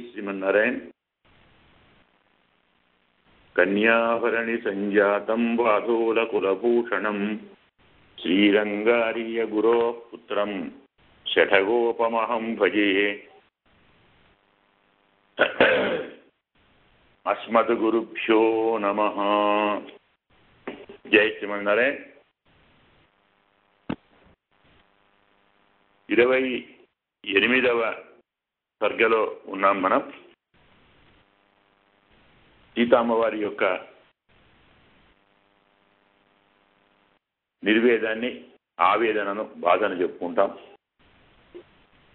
శ్రీమన్నారాయణ. కన్యాభరణి సంజాతం వాధూల కులభూషణం శ్రీరంగార్య గురో పుత్రం శఠగోపమహం భజే. అస్మత్ గురుభ్యో నమః. జై శ్రీమన్నారాయణ. 28వ సర్గలో ఉన్నాం మనం. సీతామ్మవారి యొక్క నిర్వేదాన్ని, ఆవేదనను, బాధను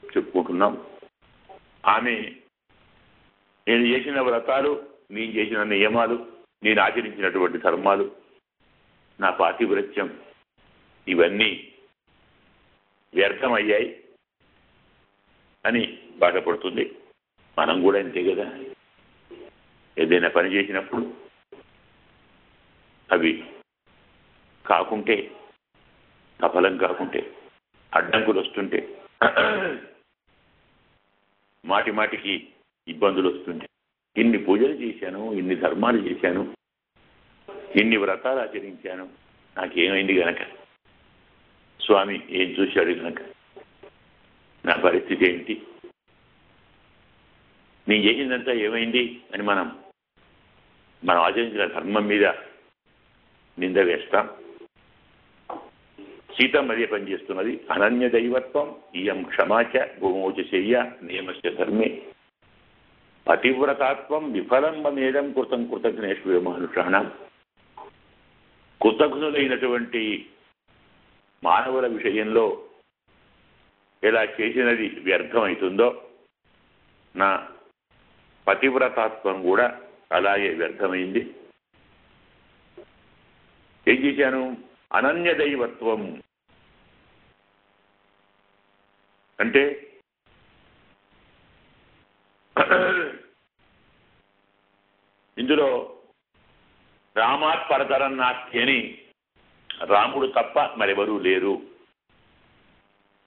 చెప్పుకుంటున్నాం. ఆమె నేను చేసిన వ్రతాలు, నేను చేసిన నియమాలు, నేను ఆచరించినటువంటి ధర్మాలు, నా పాతివ్రత్యం ఇవన్నీ వ్యర్థమయ్యాయి అని బాధపడుతుంది. మనం కూడా అంతే కదా. ఏదైనా పని చేసినప్పుడు అవి కాకుంటే, సఫలం కాకుంటే, అడ్డంకులు వస్తుంటే, మాటి మాటికి ఇబ్బందులు వస్తుంటే, ఇన్ని పూజలు చేశాను, ఇన్ని ధర్మాలు చేశాను, ఇన్ని వ్రతాలు ఆచరించాను, నాకేమైంది గనక, స్వామి ఏం చూశాడు గనక, నా పరిస్థితి ఏంటి, నేను చేసిందంతా ఏమైంది అని మనం ఆచరించిన ధర్మం మీద నింద వేస్తాం. సీతమ్మ అదే పనిచేస్తున్నది. అనన్య దైవత్వం ఇయం క్షమాచ భూమోచశయ్య నియమస్య ధర్మే పతివ్రతాత్వం విఫలం మేదం కృతం కృతజ్ఞేశ్వర మనుషాణం. కృతజ్ఞులైనటువంటి మానవుల విషయంలో ఎలా చేసినది వ్యర్థమవుతుందో, నా పతివ్రతాత్వం కూడా అలాగే వ్యర్థమైంది. ఏం చేశాను? అనన్య దైవత్వం అంటే ఇందులో రామాత్ పరతరం నాస్తి అని, రాముడు తప్ప మరెవరూ లేరు,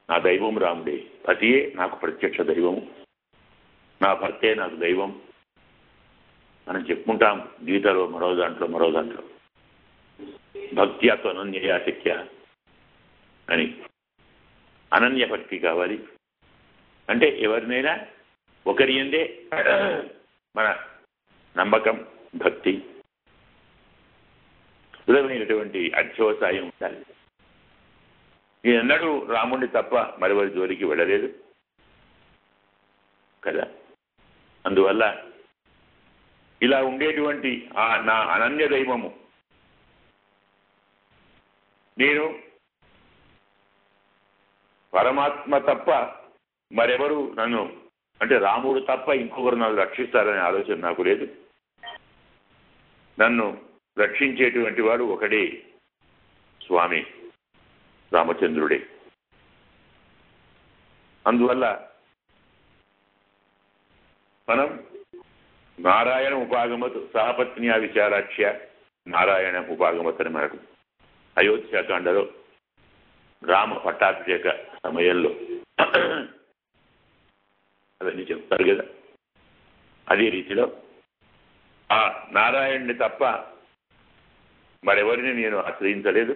నా దైవం రాముడే, పతియే నాకు ప్రత్యక్ష దైవము, నా భర్తే నాకు దైవం మనం చెప్పుకుంటాం గీతలో, మరో దాంట్లో భక్త్యాతో అనన్యయాశక్య అని. అనన్య భక్తి కావాలి అంటే ఎవరినైనా ఒకరి యందే మన నమ్మకం, భక్తి, దృఢమైనటువంటి అధ్యవసాయం ఉండాలి. నేనన్నాడు రాముడిని తప్ప మరెవరి జోలికి వెళ్ళలేదు కదా. అందువల్ల ఇలా ఉండేటువంటి నా అనన్య దైవము, నేను పరమాత్మ తప్ప మరెవరు నన్ను, అంటే రాముడు తప్ప ఇంకొకరు నన్ను రక్షిస్తారనే ఆలోచన నాకు లేదు. నన్ను రక్షించేటువంటి వాడు ఒకడే, స్వామి రామచంద్రుడే. అందువల్ల మనం నారాయణ ఉపాగమత్ సహపత్న్యా విచారాక్ష్య నారాయణ ఉపాగమత్ అని మనకు అయోధ్యాకాండలో రామ పట్టాభిషేక సమయంలో అవన్నీ చెప్తారు కదా. అదే రీతిలో ఆ నారాయణుని తప్ప మరెవరిని నేను ఆశ్రయించలేదు.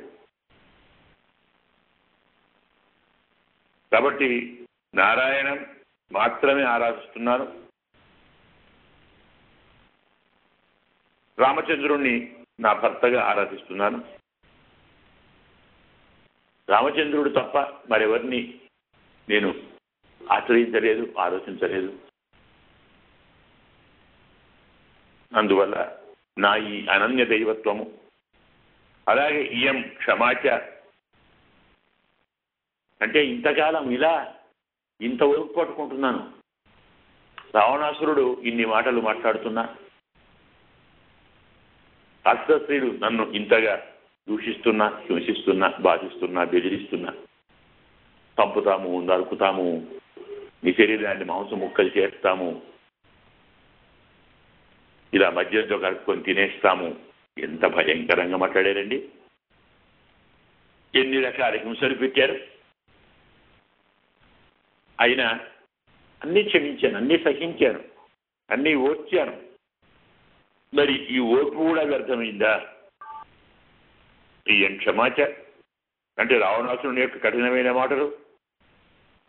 కాబట్టి నారాయణం మాత్రమే ఆరాధిస్తున్నాను. రామచంద్రుణ్ణి నా భర్తగా ఆరాధిస్తున్నాను. రామచంద్రుడు తప్ప మరెవరిని నేను ఆశ్రయించలేదు, ఆలోచించలేదు. అందువల్ల నా ఈ అనన్య దైవత్వము, అలాగే ఇయం క్షమాచ అంటే ఇంతకాలం ఇలా ఇంత ఒరుకు పట్టుకుంటున్నాను, రావణాసురుడు ఇన్ని మాటలు మాట్లాడుతున్నా, రాక్షసుడు నన్ను ఇంతగా దూషిస్తున్నా, హింసిస్తున్నా, బాధిస్తున్నా, బెదిరిస్తున్నా, చంపుతాము, నరుకుతాము, నీ శరీరాన్ని మాంసం ముక్కలు చేస్తాము, ఇలా మద్యంతో కలుపుకొని తినేస్తాము, ఎంత భయంకరంగా మాట్లాడారండి. ఎన్ని రకాల హింసలు పెట్టారు. అయినా అన్నీ క్షమించాను, అన్నీ సహించాను. అన్నీ ఓర్చాను. మరి ఈ ఓర్పు కూడా వ్యర్థమైందా? ఈ క్షమాచ అంటే రావణాసురుని యొక్క కఠినమైన మాటలు,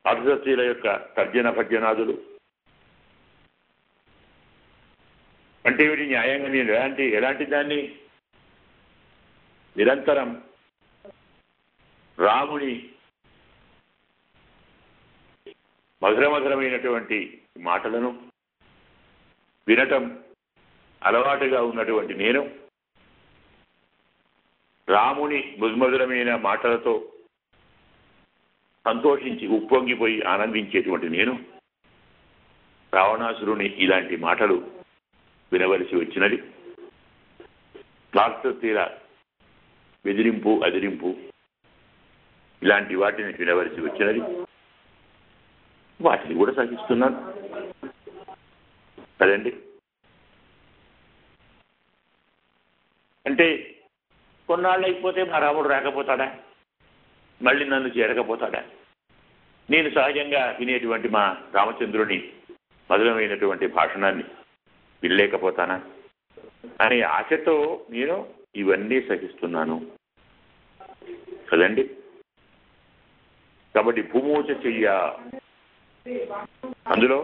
అర్థశీల యొక్క తర్జన భర్జనాదులు అంటే వీటి న్యాయంగా నేను ఎలాంటి దాన్ని నిరంతరం రాముని మధురమధురమైనటువంటి మాటలను వినటం అలవాటుగా ఉన్నటువంటి నేను రాముని మధురమైన మాటలతో సంతోషించి ఉప్పొంగిపోయి ఆనందించేటువంటి నేను రావణాసురుని ఇలాంటి మాటలు వినవలసి వచ్చినది. తీర బెదిరింపు, అదిరింపు ఇలాంటి వాటిని వినవలసి వచ్చినది. వాటిని కూడా సహిస్తున్నాను కదండి. అంటే కొన్నాళ్ళు అయిపోతే మా రాముడు రాకపోతాడా, మళ్ళీ నన్ను చేరకపోతాడా, నేను సహజంగా వినేటువంటి మా రామచంద్రుని మధురమైనటువంటి భాషణాన్ని వినలేకపోతానా అనే ఆశతో నేను ఇవన్నీ సహిస్తున్నాను కదండి. కాబట్టి భూమోచ చెయ్య, అందులో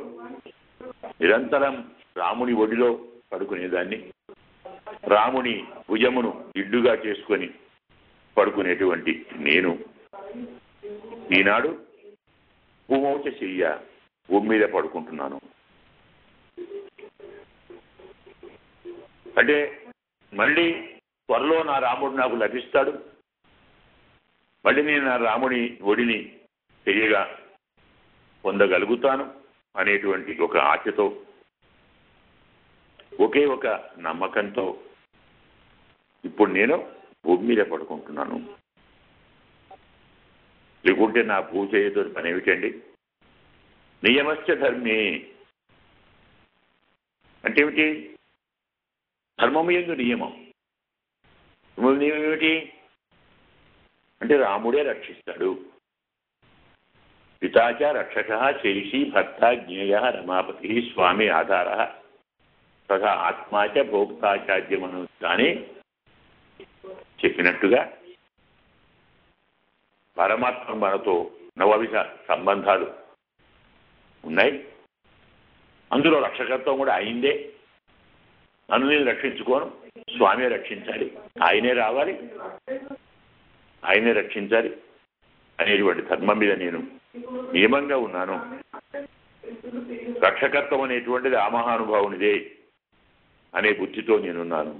నిరంతరం రాముని ఒడిలో పడుకునేదాన్ని, రాముని భుజమును ఇడ్డుగా చేసుకొని పడుకునేటువంటి నేను ఈనాడు భూమోచ చెయ్య, భూమి మీద పడుకుంటున్నాను. అంటే మళ్ళీ త్వరలో నా రాముడు నాకు లభిస్తాడు, మళ్ళీ నేను నా రాముని ఒడిని తెలియగా పొందగలుగుతాను అనేటువంటి ఒక ఆశతో, ఒకే ఒక నమ్మకంతో ఇప్పుడు నేను భూమి మీద పడుకుంటున్నాను. లేకుంటే నా భూచేయతో పని ఏమిటండి? నియమశ్చ ధర్మే అంటే ఏమిటి? ధర్మము యందు నియమం. నియమం ఏమిటి అంటే రాముడే రక్షిస్తాడు. పితాచ రక్షక శైషి భర్త జ్ఞేయ రమాపతి స్వామి ఆధార తథా ఆత్మాచ భోక్తాచార్యమను కానీ చెప్పినట్టుగా పరమాత్మ మనతో నవవిధ సంబంధాలు ఉన్నాయి. అందులో రక్షకత్వం కూడా అయిందే. నన్ను నేను రక్షించుకోను, స్వామి రక్షించాలి, ఆయనే రావాలి, ఆయనే రక్షించాలి అనేటువంటి ధర్మం మీద నేను నియమంగా ఉన్నాను. రక్షకత్వం అనేటువంటిది ఆ మహానుభావునిదే అనే బుద్ధితో నేనున్నాను.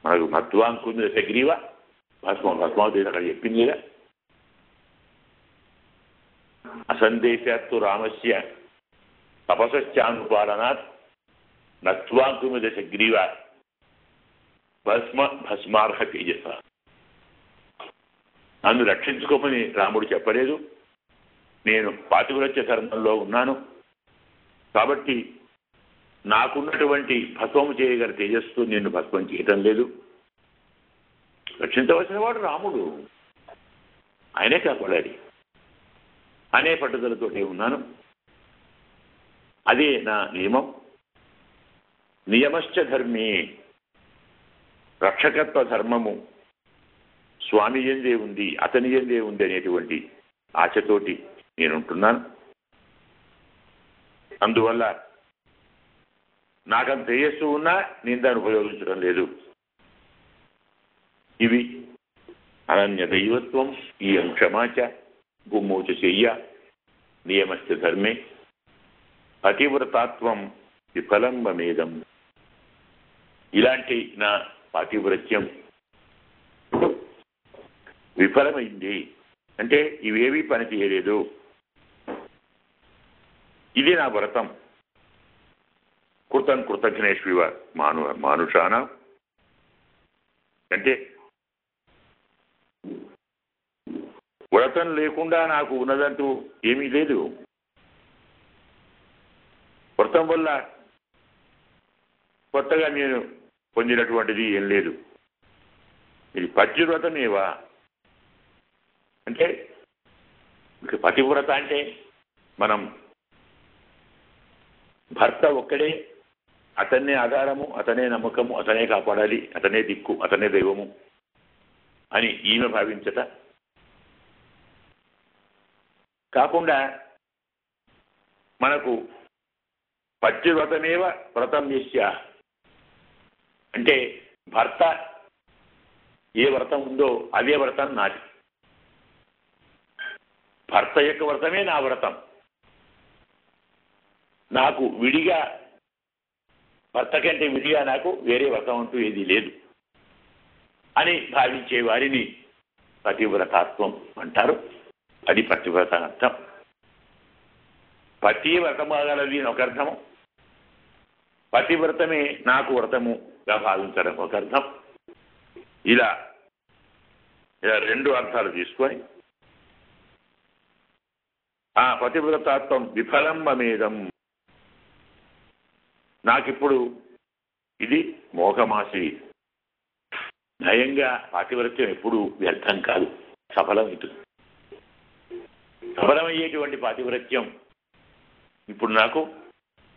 మనకు మత్వాంకుంది సగ్రీవ భస్మావతి అక్కడ చెప్పిందిగా, అసందేశాత్తు రామస్య తపస్యానుపాలనాత్ నత్వాంకుమిద సగ్రీవ భస్మార్హ తేజస. నన్ను రక్షించుకోమని రాముడు చెప్పలేదు. నేను పాతివ్రత్య ధర్మంలో ఉన్నాను కాబట్టి నాకున్నటువంటి భస్మము చేయగల తేజస్సు నిన్ను భస్మం చేయటం లేదు. రక్షించవలసిన వాడు రాముడు, ఆయనే కాపాడాలి అనే పట్టుదలతోనే ఉన్నాను. అదే నా నియమం. నియమశ్చ ధర్మే, రక్షకత్వ ధర్మము స్వామి ఎందే ఉంది, అతని ఎందే ఉంది అనేటువంటి ఆశతోటి నేనుంటున్నాను. అందువల్ల నాకంత తేజస్సు ఉన్నా నేను దాన్ని ఉపయోగించడం లేదు. ఇవి అనన్య దైవత్వం, ఈ క్షమాచ భూమోచ చెయ్య, నియమశ్చ ధర్మే, పతివ్రతాత్వం విఫలం మమేదం. ఇలాంటి నా పాతివ్రత్యం విఫలమైంది అంటే ఇవేవీ పని చేయలేదు. ఇది నా వ్రతం. కృతం కృతజ్ఞేష్వివ మానుషానా అంటే వ్రతం లేకుండా నాకు ఉన్నదంటూ ఏమీ లేదు. వ్రతం వల్ల కొత్తగా నేను పొందినటువంటిది ఏం లేదు. ఇది పతివ్రతమేవా అంటే పతివ్రత అంటే మనం భర్త ఒక్కడే, అతన్నే ఆధారము, అతనే నమ్మకము, అతనే కాపాడాలి, అతనే దిక్కు, అతనే దైవము అని ఈమె భావించట కాకుండా మనకు పత్తివ్రతమేవ వ్రతం యస్య అంటే భర్త ఏ వ్రతం ఉందో అదే వ్రతం నాది. భర్త యొక్క వ్రతమే నా వ్రతం. నాకు విడిగా, భర్త కంటే విడిగా నాకు వేరే వ్రతం అంటూ ఏదీ లేదు అని భావించే వారిని పతివ్రతాత్వం అంటారు. అది పతివ్రత అర్థం. పతి వ్రతమగలది అని ఒక అర్థము, పతివ్రతమే నాకు వ్రతముగా భావించడం ఒక అర్థం. ఇలా రెండు అర్థాలు తీసుకొని ఆ పతివ్రతాత్వం విఫలం మమేదం, నాకిప్పుడు ఇది మోహమాసి. నయంగా పాతివ్రత్యం ఎప్పుడు వ్యర్థం కాదు, సఫలమవుతుంది. సఫలమయ్యేటువంటి పాతివ్రత్యం ఇప్పుడు నాకు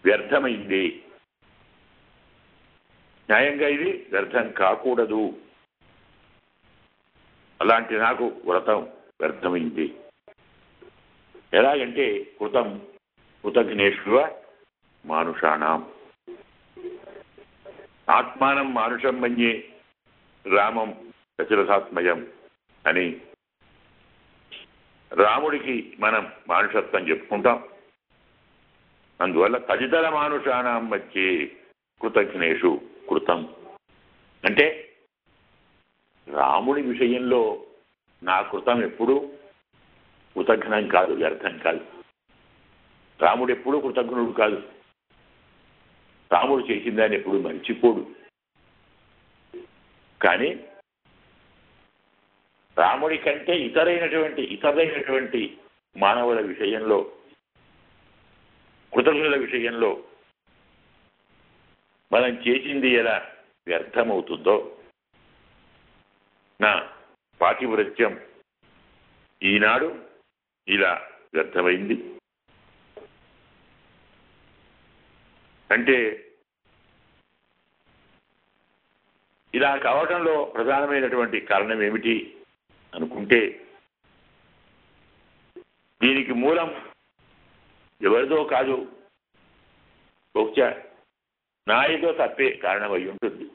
వ్యర్థమైంది. న్యాయంగా ఇది వ్యర్థం కాకూడదు. అలాంటి నాకు వ్రతం వ్యర్థమైంది. ఎలాగంటే కృతం కృతజ్ఞేష్వ మానుషాణం ఆత్మానం మానుషం మన్యే రామం దశరథాత్మయం అని రాముడికి మనం మానుషత్వం చెప్పుకుంటాం. అందువల్ల తదితర మానుషాణం మధ్యే కృతజ్ఞేషు కృతం అంటే రాముడి విషయంలో నా కృతం ఎప్పుడూ కృతజ్ఞం కాదు, వ్యర్థం కాదు. రాముడు ఎప్పుడూ కృతజ్ఞుడు కాదు. రాముడు చేసిన దాన్ని ఎప్పుడు మర్చిపోడు. కానీ రాముడి కంటే ఇతరైనటువంటి మానవుల విషయంలో, కృతజ్ఞుల విషయంలో మనం చేసింది ఎలా వ్యర్థమవుతుందో నా పాతివ్రత్యం ఈనాడు ఇలా వ్యర్థమైంది. అంటే ఇలా కావటంలో ప్రధానమైనటువంటి కారణం ఏమిటి అనుకుంటే, దీనికి మూలం ఎవరిదో కాదు, బహుశా నా ఏదో తప్పే కారణమై ఉంటుంది.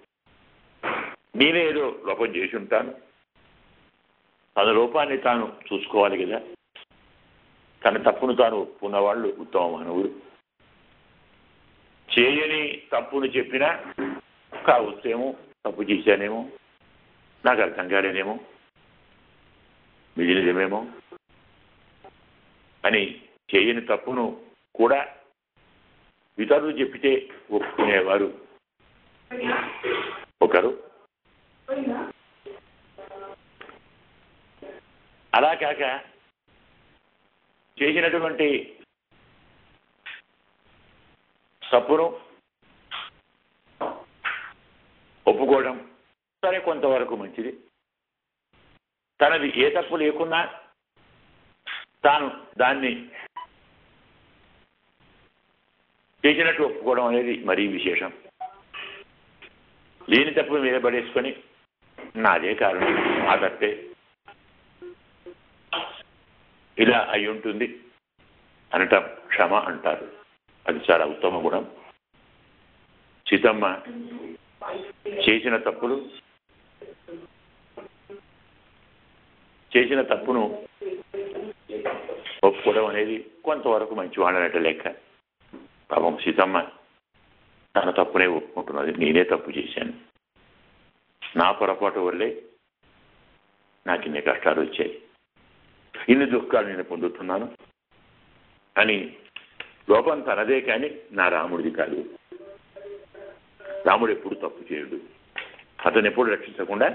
నేనే ఏదో లోపం చేసి ఉంటాను. తన లోపాన్ని తాను చూసుకోవాలి కదా. తన తప్పును తాను ఒప్పుకున్న వాళ్ళు ఉత్తమ మానవుడు. చేయని తప్పును చెప్పినా కావచ్చేమో, తప్పు చేశానేమో, నాకు అర్థం కాలేనేమో, మిగిలినదేమేమో అని చేయని తప్పును కూడా ఇతరులు చెప్పితే ఒప్పుకునేవారు ఒకరు. అలా కాక చేసినటువంటి తప్పును ఒప్పుకోవడం సరే, కొంతవరకు మంచిది. తనది ఏ తప్పు లేకున్నా తాను దాన్ని చేసినట్టు ఒప్పుకోవడం అనేది మరీ విశేషం. లేని తప్పు మీద పడేసుకొని నాదే కారణం, ఆ తప్పే ఇలా అయి ఉంటుంది అనటం క్షమ అంటారు. అది చాలా ఉత్తమ గుణం. సీతమ్మ చేసిన తప్పును ఒప్పుకోవడం అనేది కొంతవరకు మంచివాడనట్టు లెక్క. పాపం సీతమ్మ తన తప్పునే ఒప్పుకుంటున్నది. నేనే తప్పు చేశాను, నా పొరపాటు వల్లే నాకు ఇన్ని కష్టాలు వచ్చాయి, ఇన్ని దుఃఖాలు నేను పొందుతున్నాను అని లోపం తనదే, కానీ నా రాముడిది కాదు. రాముడు ఎప్పుడు తప్పు చేయడు, అతను ఎప్పుడు రక్షించకుండా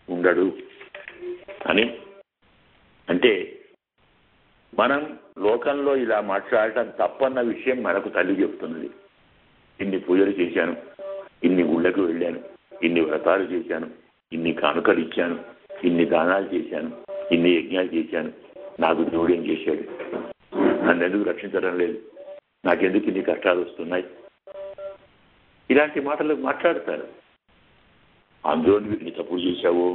ఉండడు అని. అంటే మనం లోకంలో ఇలా మాట్లాడటం తప్పన్న విషయం మనకు తల్లి చెప్తున్నది. ఇన్ని పూజలు చేశాను, ఇన్ని గుళ్ళకు వెళ్ళాను, ఇన్ని వ్రతాలు చేశాను, ఇన్ని కానుకలు ఇచ్చాను, ఇన్ని దానాలు చేశాను, ఇన్ని యజ్ఞాలు చేశాను, నాకు దేవుడు ఏం చేశాడు? నన్ను ఎందుకు రక్షించడం లేదు? నాకెందుకు ఇన్ని కష్టాలు వస్తున్నాయి, ఇలాంటి మాటలు మాట్లాడతారు. అందులో నువ్వు తప్పులు చేశావు,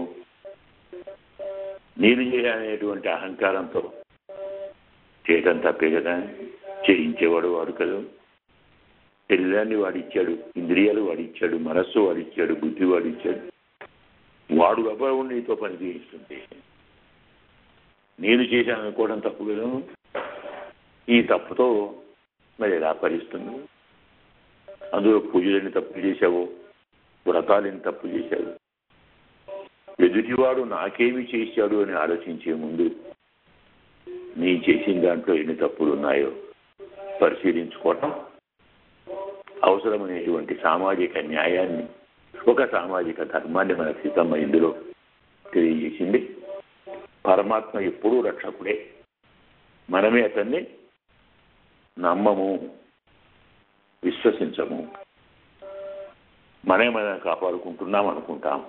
నేను చేయాలనేటువంటి అహంకారంతో చేయటం తప్పే కదా, చేయించేవాడు వాడు కదా. శరీరాన్ని వాడిచ్చాడు, ఇంద్రియాలు వాడిచ్చాడు, మనస్సు వాడిచ్చాడు, బుద్ధి వాడిచ్చాడు. వాడు ఎవరు నీతో పని చేయిస్తుంది. నేను చేశాను అనుకోవడం తప్పు కదా. ఈ తప్పుతో మరి ఎలా పరిస్తుంది? అందులో పూజలని తప్పు చేశావు, వ్రతాలని తప్పు చేశావు. ఎదుటివాడు నాకేమి చేశాడు అని ఆలోచించే ముందు నీ చేసిన దాంట్లో ఎన్ని తప్పులు ఉన్నాయో పరిశీలించుకోవటం అవసరమైనటువంటి సామాజిక న్యాయాన్ని, ఒక సామాజిక ధర్మాన్ని మన సీతమ్మ ఇందులో తెలియజేసింది. పరమాత్మ ఎప్పుడూ రక్షకుడే, మనమే అతన్ని నమ్మము, విశ్వసించము. మనం కాపాడుకుంటున్నాం అనుకుంటాం.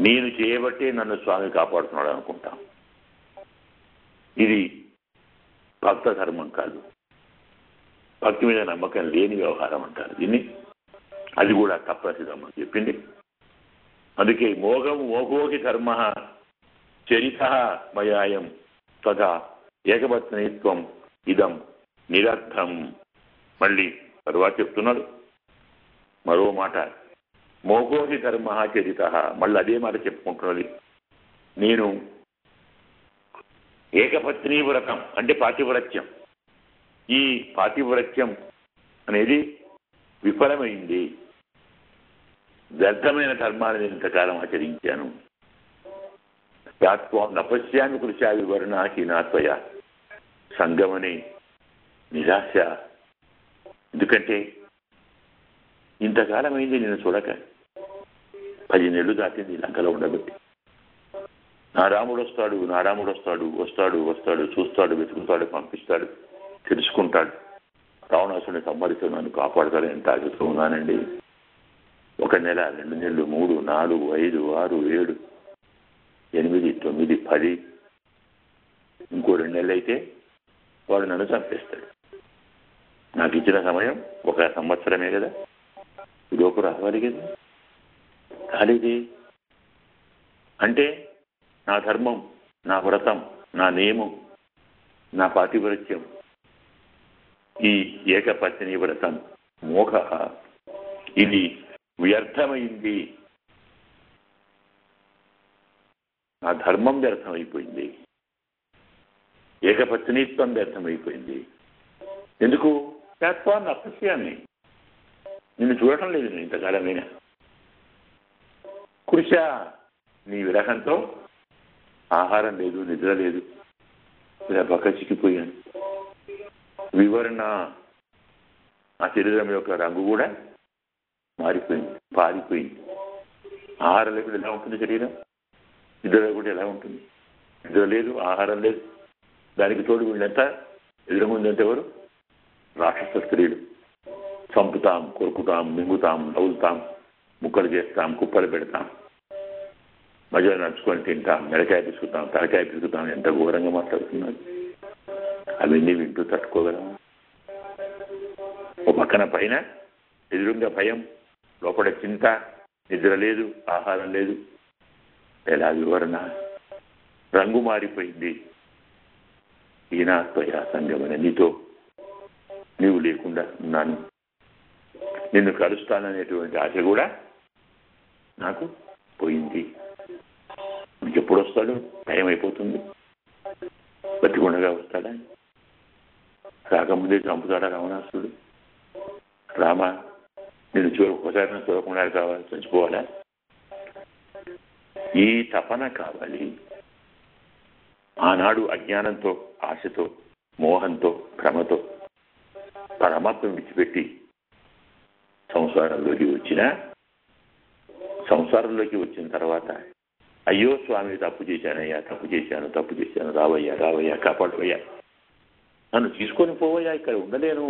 నేను చేయబట్టే నన్ను స్వామి కాపాడుతున్నాడు అనుకుంటాం. ఇది భక్త ధర్మం కాదు, భక్తి మీద నమ్మకం లేని వ్యవహారం అంటారు దీన్ని. అది కూడా తప్పనిసరిగా చెప్పింది. అందుకే మోఘోకి ధర్మ చరిత మయాయం తథా ఏకపత్నిత్వం ఇదం నిరర్థం. మళ్ళీ తరువాత చెప్తున్నాడు మరో మాట, మోఘోహి ధర్మ చరిత. మళ్ళీ అదే మాట చెప్పుకుంటున్నది. నేను ఏకపత్ని వ్రతం అంటే పాతివ్రత్యం, ఈ పాతివ్రత్యం అనేది విఫలమైంది. వ్యర్థమైన ధర్మాన్ని ఇంతకాలం ఆచరించాను. నపశ్యామి కృషా వివరణాకి నాత్వయ సంగమనే నిరాశ. ఎందుకంటే ఇంతకాలం అయింది నేను చూడక, 10 నెలలు దాటింది లంకలో ఉండబట్టి. నా రాముడు వస్తాడు, చూస్తాడు, వెతుకుతాడు, పంపిస్తాడు, తెలుసుకుంటాడు. రావణాసుని సంహరిస్తూ నన్ను కాపాడుతాడు. ఎంత ఆశతో ఉన్నానండి. 1 నెల, 2 నెలలు, 3, 4, 5, 6, 7, 8, 9, 10, ఇంకో 2 నెలలు అయితే వాడు నన్ను చంపేస్తాడు. నాకు ఇచ్చిన సమయం 1 సంవత్సరమే కదా, లోపు రావాలి కదా. కాలేది అంటే నా ధర్మం, నా వ్రతం, నా నియమం, నా పాతివ్రత్యం, ఈ ఏకపత్ని వ్రతం మోఘ, ఇది వ్యర్థమైంది. నా ధర్మం వ్యర్థమైపోయింది, ఏకపత్నిత్వం వ్యర్థమైపోయింది. ఎందుకు? తత్వాన్ని అపశ్యాన్ని, నిన్ను చూడటం లేదు నేను ఇంతకాలమైనా. కృష, నీ విరహంతో ఆహారం లేదు, నిద్ర లేదు, ఇలా పక్క చిక్కిపోయాను. వివరణ, ఆ శరీరం యొక్క రంగు కూడా మారిపోయింది, పారిపోయింది. ఆహారం లేకుండా ఎలా ఉంటుంది శరీరం? నిద్ర కూడా ఎలా ఉంటుంది? నిద్ర లేదు, ఆహారం లేదు. దానికి తోడు వీళ్ళంతా ఎదురుగుందంటే ఎవరు? రాక్షస స్త్రీలు. చంపుతాం, కొరుకుతాం, మింగుతాం, నవ్వుతాం, ముక్కలు చేస్తాం, కుప్పలు పెడతాం, మధ్యలో నడుచుకొని తింటాం, మెడకాయ పిసుకుతాం, తలకాయ పిసుకుతాం. ఎంత ఘోరంగా మాట్లాడుతున్నారు. అవన్నీ వింటూ తట్టుకోగలం? ఓ పక్కన పైన ఎదురుగా భయం, లోపల చింత, నిద్ర లేదు, ఆహారం లేదు. ఎలా వివరణ? రంగు మారిపోయింది. ఈనాత్వయ సంగమన, నీతో నీవు లేకుండా ఉన్నాను, నిన్ను కలుస్తాననేటువంటి ఆశ కూడా నాకు పోయింది. ఎప్పుడు వస్తాడు? భయం అయిపోతుంది. బతికుండగా వస్తాడా? రాకముందే చంపుతాడా రావణాసుడు? రామ, నేను ఒకసారి చూడకుండా కావాలి, చచ్చిపోవాలా? ఈ తపన కావాలి. ఆనాడు అజ్ఞానంతో, ఆశతో, మోహంతో, భ్రమతో పరమాత్మ విడిచిపెట్టి సంసారంలోకి వచ్చిన తర్వాత అయ్యో స్వామి, తప్పు చేశానయ్యా, తప్పు చేశాను, రావయ్యా, కాపాడవయ్యా, నన్ను తీసుకొని పోవయ్యా, ఇక్కడ ఉండలేను.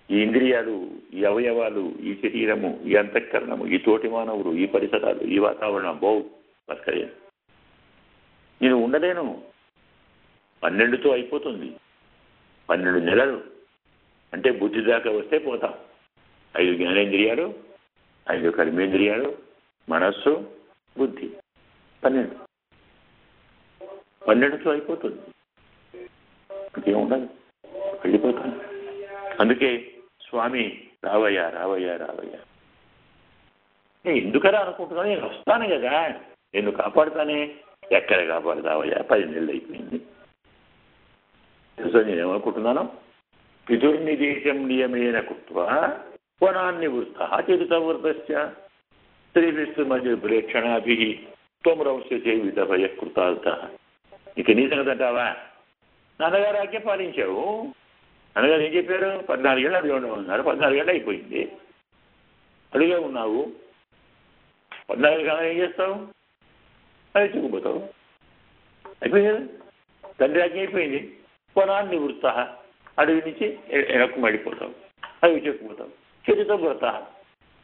ఈ ఇంద్రియాలు, ఈ అవయవాలు, ఈ శరీరము, ఈ అంతఃకరణము, ఈ తోటి మానవులు, ఈ పరిసరాలు, ఈ వాతావరణం బస్కరేను, నేను ఉండలేను. 12తో అయిపోతుంది. 12 నెలలు అంటే బుద్ధి దాకా వస్తే పోతాం. 5 జ్ఞానేంద్రియాలు, 5 కర్మేంద్రియాలు, మనస్సు, బుద్ధి, 12తో అయిపోతుంది. ఇంకేముండదు, వెళ్ళిపోతాను. అందుకే స్వామి రావయ్యా రావయ్యా రావయ్యా. నేను ఎందుకలా అనుకుంటున్నాను, నేను వస్తాను కదా, నేను కాపాడుతానే. ఎక్కడ కాపాడుతావయ్యా, 10 నెలలు అయిపోయింది. తెలుసా నేనేమనుకుంటున్నాను? పితుర్నిదేశం నియమేన కృత్వా వనాన్నివృత్త చరితవృతస్య స్త్రీభిస్తు మధ్య ప్రేక్షణాభి త్వమరంశే విధభయ కృతార్థ. ఇక నీ సంగతి అంటావా? నాన్నగారు ఆజ్ఞ పాలించావు. నాన్నగారు ఏం చెప్పారు? 14 ఏళ్ళు అడిగి ఉన్నారు. 14 ఏళ్ళు అయిపోయింది, అడిగే ఉన్నావు. 14 కాలం ఏం చేస్తావు? అది చెక్కుపోతావు. అయిపోయింది కదా, తండ్రి ఆజ్ఞ అయిపోయింది. వనాన్ని వృత్త, అడవి నుంచి వెనక్కు మడిపోతావు, అవి చెక్కుపోతావు. చరితో వృత్త,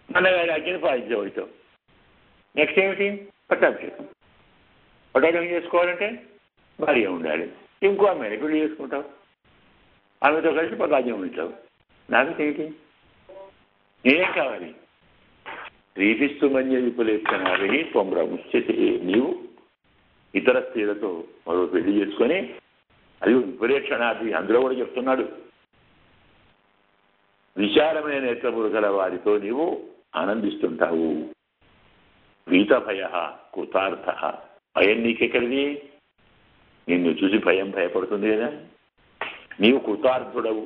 నాన్నగారి ఆజ్ఞను పాలించబడతావు. నెక్స్ట్ ఏమిటి? పట్టాభిషేకం. పట్టాభిషేకం చేసుకోవాలంటే భార్య ఉండాలి. ఇంకో అమ్మాయిని పెళ్లి చేసుకుంటావు, ఆమెతో కలిసి పట్టాజ్యం ఉంటావు. నాకు ఏంటి? నేనేం కావాలి? రీపిస్తూ మన్య విపులేక్షణాలని త్వమ్రముచ్యతే. నీవు ఇతర స్త్రీలతో మరో పెళ్లి చేసుకొని, అది విపులేక్షణాది అందులో కూడా చెప్తున్నాడు, విశాలమైన నేత్రములు గల వారితో నీవు ఆనందిస్తుంటావు. వీతభయ కృతార్థ. భయం నీకెక్కడిది? నిన్ను చూసి భయం భయపడుతుంది కదా. నీవు కృతార్థుడవు,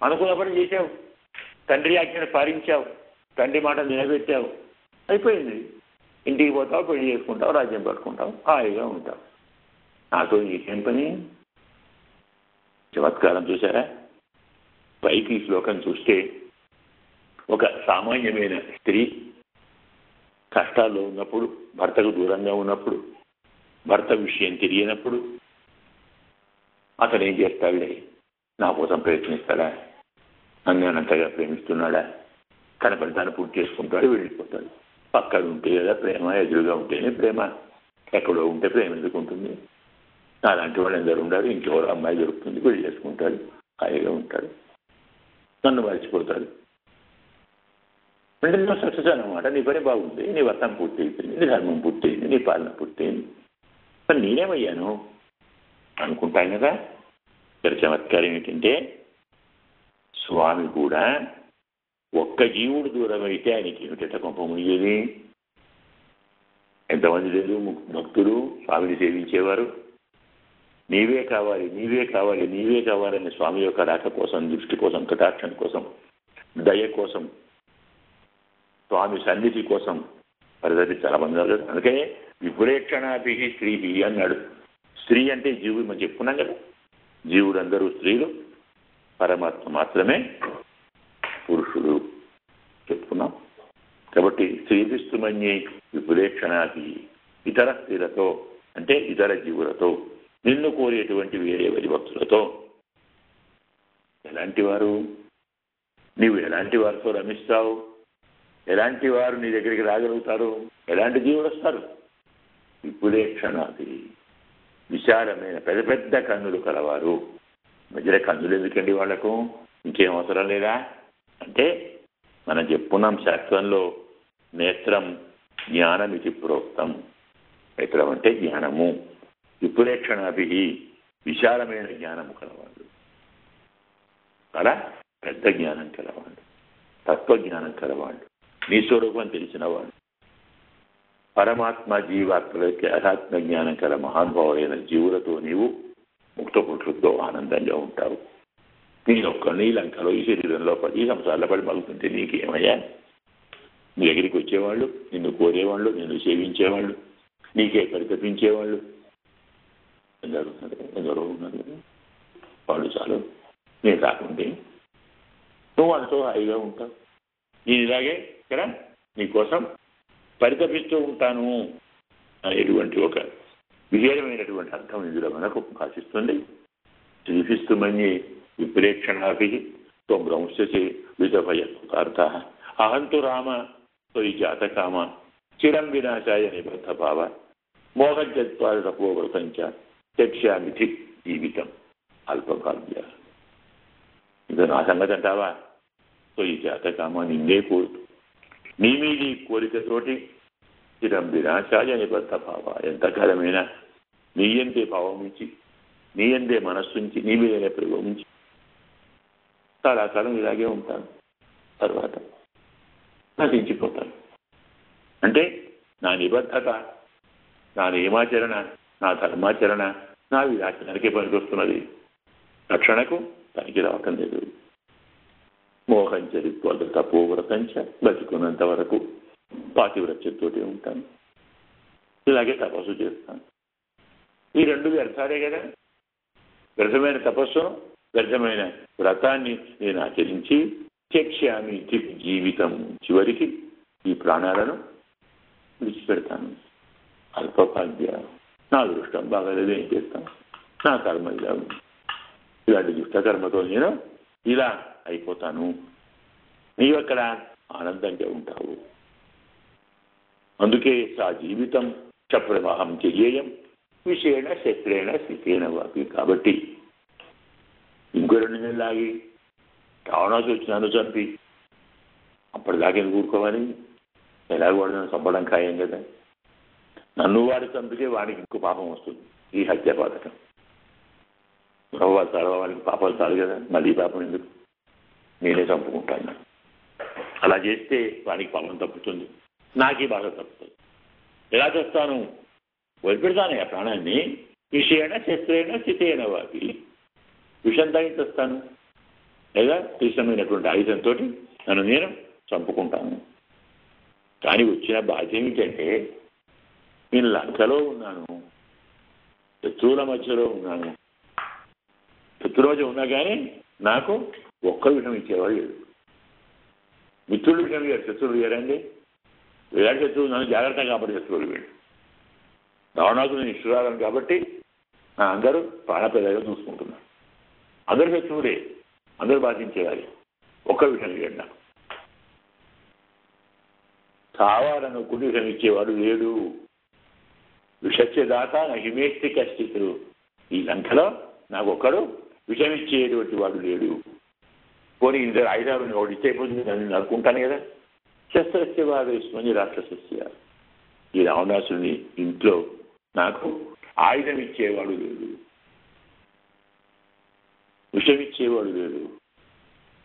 అనుకున్న పని చేశావు, తండ్రి ఆజ్ఞను పాలించావు, తండ్రి మాట నిలబెట్టావు, అయిపోయింది. ఇంటికి పోతావు, పెళ్లి చేసుకుంటావు, రాజ్యం పట్టుకుంటావు, హాయిగా ఉంటావు. నాతో నీకేం పని? చమత్కారం చూసారా? పైకి శ్లోకం చూస్తే ఒక సామాన్యమైన స్త్రీ కష్టాల్లో ఉన్నప్పుడు, భర్తకు దూరంగా ఉన్నప్పుడు, భర్త విషయం తెలియనప్పుడు అతను ఏం చేస్తాడులే, నా కోసం ప్రయత్నిస్తాడా, నన్ను అంతగా ప్రేమిస్తున్నాడా, తన పని తాను పూర్తి చేసుకుంటాడు, వెళ్ళిపోతాడు. పక్కన ఉంటే కదా ప్రేమ, ఎదురుగా ఉంటేనే ప్రేమ. ఎక్కడో ఉంటే ప్రేమ ఎందుకు ఉంటుంది? అలాంటి వాళ్ళు ఎందరు ఉండాలి. ఇంట్లో అమ్మాయి దొరుకుతుంది, పెళ్లి చేసుకుంటాడు, హాయిగా ఉంటాడు, నన్ను మర్చిపోతాడు. అంటే నువ్వు సక్సెస్ అన్నమాట. నీ పని బాగుంది, నీ వర్తం పూర్తి అయిపోయింది, నీ ధర్మం పూర్తి అయింది, నీ పాలన పూర్తయింది. మరి నేనేమయ్యాను అనుకుంటాను కదా. ఇక్కడ చమత్కారం ఏంటంటే, స్వామి కూడా ఒక్క జీవుడు దూరం అయితే ఆయనకి ఏమిటంటే కొంప మునిగేది. ఎంతమంది లేదు భక్తులు స్వామిని సేవించేవారు. నీవే కావాలి, నీవే కావాలి, నీవే కావాలని స్వామి యొక్క రాక కోసం, దృష్టి కోసం, కటాక్షం కోసం, దయ కోసం, స్వామి సన్నిధి కోసం పరిధి చాలా మంది ఉన్నారు. అందుకే విపులేక్షణాభి స్త్రీ అన్నాడు. స్త్రీ అంటే జీవుడు, మనం చెప్పుకున్నాం కదా, జీవుడు అందరూ స్త్రీలు, పరమాత్మ మాత్రమే పురుషుడు చెప్పుకున్నాం. కాబట్టి స్త్రీభిస్తుమన్యే విపులేక్షణాభి, ఇతర స్త్రీలతో అంటే ఇతర జీవులతో, నిన్ను కోరేటువంటి వేరే భక్తులతో. ఎలాంటి వారు? నీవు ఎలాంటి వారితో రమిస్తావు? ఎలాంటి వారు నీ దగ్గరికి రాగలుగుతారు? ఎలాంటి జీవులు వస్తారు? విపులేక్షణాది, విశాలమైన పెద్ద పెద్ద కన్నులు కలవారు. మధ్యలో కన్నులు ఎందుకండి వాళ్లకు? ఇంకేం అవసరం లేదా అంటే, మనం చెప్పుకున్నాం శాస్త్రంలో, నేత్రం జ్ఞానమితి ప్రోక్తం. నేత్రం అంటే జ్ఞానము, విపులేక్షణాభి విశాలమైన జ్ఞానము కలవాళ్ళు, అలా పెద్ద జ్ఞానం కలవాళ్ళు, తత్వజ్ఞానం కలవాళ్ళు, నీ స్వరూపం తెలిసిన వాళ్ళు, పరమాత్మ జీవాత్మలకి అధ్యాత్మ జ్ఞానం కల మహానుభావులైన జీవులతో నీవు ముక్త పురుషులతో ఆనందంగా ఉంటావు. నీ లంకలో ఈ శరీరంలో 10 సంవత్సరాల పడి మలుతుంటే నీకేమయ్యా? నీ దగ్గరికి వచ్చేవాళ్ళు, నిన్ను కోరేవాళ్ళు, నిన్ను సేవించేవాళ్ళు, నీకే పరితపించేవాళ్ళు ఎందరో ఉన్నారు కదా. వాళ్ళు చాలు, నేను రాకుంటే నువ్వు వాళ్ళతో హాయిగా ఉంటావు. నేను ఇలాగే ఇక్కడ నీకోసం పరితపిస్తూ ఉంటాను అనేటువంటి ఒక విశేషమైనటువంటి అర్థం ఇందులో మనకు భాషిస్తుంది. శ్రీపిస్తుమని విప్రేక్షణాభి త్వమ్రంశే విధభయర్థ అహంతు రామ త్వయి జాతకామ చిరం వినాశాయ నిబద్ధ భావ మోహజత్వాదపోవ్రతంచ చక్ష్యామిథి జీవితం అల్పభాగ్య. ఇంకా నా సంగతి అంటావా? సో ఈ జాతకామ నిన్నే కోరుతూ నీ మీది కోరికతోటి స్థిరం వినాశాయ నిబద్ధ భావ, ఎంతకాలమైనా నీ ఎందే భావం ఉంచి, నీ ఎందే మనస్సుంచి, నీ మీదనే ప్రభావించి చాలా కాలం ఇలాగే ఉంటాను, తర్వాత నశించిపోతాను. అంటే నా నిబద్ధత, నా నియమాచరణ, నా ధర్మాచరణ నా వినాశనానికే పనికొస్తున్నది, రక్షణకు పనికి రావటం లేదు. మోహం చరిత్వాలు తపోవ్రతంచ, బతుకున్నంత వరకు పాతివ్రత్యంతో ఉంటాను, ఇలాగే తపస్సు చేస్తాను. ఈ రెండు వ్యర్థాలే కదా. వ్యర్థమైన తపస్సును, వ్యర్థమైన వ్రతాన్ని నేను ఆచరించి చక్ష్యామి జీవితం, చివరికి ఈ ప్రాణాలను విడిచిపెడతాను. అల్పపాద్య, నా అదృష్టం బాగాలేదు, ఏం చేస్తాను, నా కర్మ ఇలా ఉంది, ఇలాంటి దుష్టకర్మతో నేను ఇలా అయిపోతాను. నీవక్కడ ఆనందంగా ఉంటావు. అందుకే సా జీవితం చప్రవాహం చెయ్యేయం విషేణ శస్త్రేణ స్థితేన వాపి. కాబట్టి ఇంకో 2 నెలలు ఆగి రావణాసు వచ్చి నన్ను చంపి అప్పటిదాకా ఎందుకు ఊరుకోవాలి? ఎలాగో వాడు నన్ను చంపడం ఖాయం కదా. నన్ను వాడు చంపితే వాడికి ఇంకో పాపం వస్తుంది, ఈ హత్య పాతకం. వాళ్ళు చాలా వాడికి పాపాలు చాలు కదా, మళ్ళీ పాపం ఎందుకు, నేనే చంపుకుంటాను. అలా చేస్తే వాడికి పాపం తప్పుతుంది, నాకే బాగా తప్పుతుంది. ఎలా చేస్తాను? వదిలిపెడతాను ఆ ప్రాణాన్ని. విషయేణ శస్త్రేణ స్థితేన వాపి, విషం తాగిస్తాను, లేదా తీవ్రమైనటువంటి ఆయుధంతో నన్ను నేను చంపుకుంటాను. కానీ వచ్చిన బాధ ఏమిటంటే, నేను లంకలో ఉన్నాను, శత్రువుల మధ్యలో ఉన్నాను. శత్రురోజు ఉన్నా కానీ నాకు ఒక్క విషయం ఇచ్చేవాడు లేడు. మిత్రుడు విషయం ఇయ్యారు, శత్రువులు ఇయ్యారండి. వేరే శత్రువు నన్ను జాగ్రత్తగా కాపాడు శత్రువులు వీడు. రావణాకు నేను ఇష్టరాలను కాబట్టి నా అందరూ ప్రాణపేదగా చూసుకుంటున్నాను. అందరూ శత్రువులే, అందరూ బాధించేయాలి, ఒక్క విషయం ఇయ్యాడు నాకు. కావాలనుకుని విషయం ఇచ్చేవాడు లేడు. విషస్యదాత నహిమేస్తి కష్టితుడు. ఈ లంకలో నాకు ఒక్కడు విషం ఇచ్చేటువంటి వాడు లేడు. పోనీ ఇద్దరు ఆయుధాలు ఒకటి ఇచ్చేపోతుంది, నన్ను నరుకుంటాను కదా. శస్త్రస్య వావేశ్వని రాక్షసస్య. ఈ రావణాసుని ఇంట్లో నాకు ఆయుధం ఇచ్చేవాడు లేడు, విషం ఇచ్చేవాడు లేడు.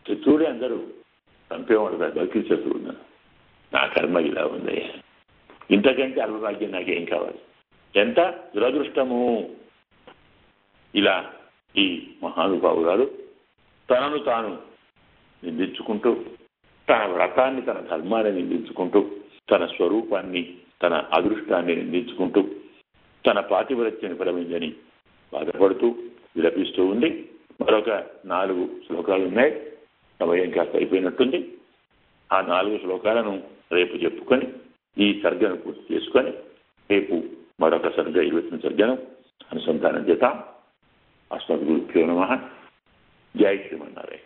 శత్రువుడే అందరూ చంపేవాడు కాదు, బతికి శత్రువున్నా. నా కర్మ ఇలా ఉందయ్యా, ఇంతకంటే అల్పభాగ్యం నాకేం కావాలి? ఎంత దురదృష్టము! ఇలా ఈ మహానుభావురాలు తనను తాను నిందించుకుంటూ, తన వ్రతాన్ని, తన ధర్మాన్ని నిందించుకుంటూ, తన స్వరూపాన్ని, తన అదృష్టాన్ని నిందించుకుంటూ, తన పాతివ్రత్యం విఫలమైందని బాధపడుతూ విలపిస్తూ ఉంది. మరొక 4 శ్లోకాలు ఉన్నాయి, సమయం కాస్త అయిపోయినట్టుంది. ఆ 4 శ్లోకాలను రేపు చెప్పుకొని ఈ సర్గను పూర్తి చేసుకొని రేపు మరొక సర్గ 20 సర్గను అనుసంధానం చేద్దాం. అస్మద్గురుభ్యో నమః. జై శ్రీమన్నారాయణ.